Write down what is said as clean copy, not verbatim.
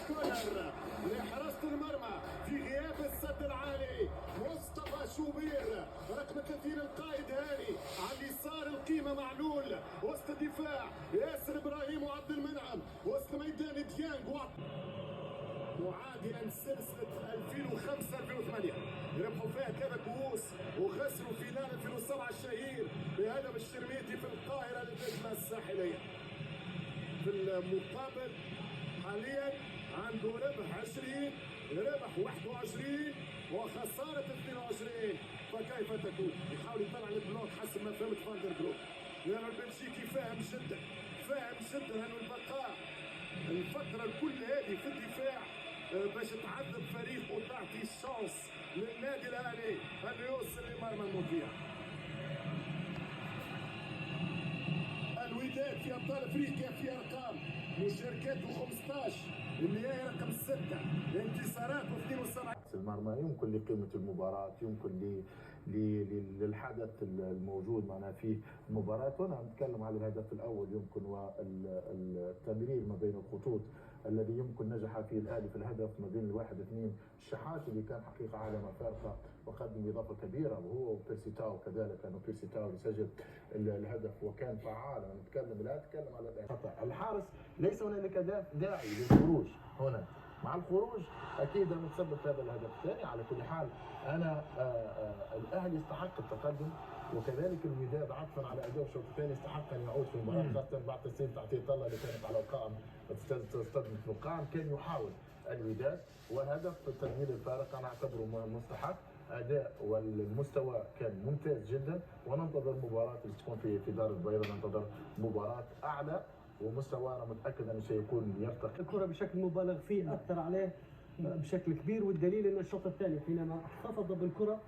كولر لحراسة المرمى في غياب السد العالي مصطفى شوبير، رقم 30 القائد هاني، على اليسار القيمة معلول، وسط الدفاع ياسر ابراهيم وعبد المنعم، وسط ميدان ديانج معادلا سلسلة 2005 2008 ربحوا فيها 3 كؤوس وخسروا فينال 2007 الشهير بهدف الشرميتي في القاهرة للنجمة الساحلية. في المقابل حاليا عنده ربح 20 ربح 21 وخسارة 22، فكيف تكون؟ يحاول يطلع البلوك حسب ما فهمت فاندر جروب، لأنه البلجيكي فاهم جدا أنه البقاء الفترة الكل هذه في الدفاع باش تعذب فريق وتعطي الشانس للنادي الاهلي انه يوصل لمرمى المذيع. الوداد في ابطال افريقيا في ارقام مشاركاته 15، النهائي رقم 6، انتصاراته 72. المرمى يمكن لقيمة المباراة، يمكن للحدث الموجود معنا في المباراة، وانا نتكلم على الهدف الاول يمكن والتمرير ما بين الخطوط الذي يمكن نجح فيه الاهلي في الهدف ما بين الواحد اثنين. الشحات اللي كان حقيقة علامة فارقة وقدم اضافة كبيرة، وهو وبيرسي تاو كذلك، لانه بيرسي تاو اللي سجل الهدف وكان فعال. انا نتكلم على الخطأ الحارس، ليس هنالك داعي للخروج هنا. مع الخروج اكيد متسبب في هذا الهدف الثاني. على كل حال انا الاهلي يستحق التقدم، وكذلك الوداد عطفا على اداء الشوط الثاني يستحق ان يعود في المباراه، خاصه بعد تسليم تعطيه طله اللي كانت على القائم تصطدم في القائم. كان يحاول الوداد وهدف تغيير الفارق انا اعتبره مستحق. اداء والمستوى كان ممتاز جدا، وننتظر مباراه اللي تكون في دار البيضاء، ننتظر مباراه اعلى ومستوى انا متاكد انه سيكون يرتقي. الكره بشكل مبالغ فيه اثر عليه بشكل كبير، والدليل ان الشوط الثاني حينما احتفظ بالكره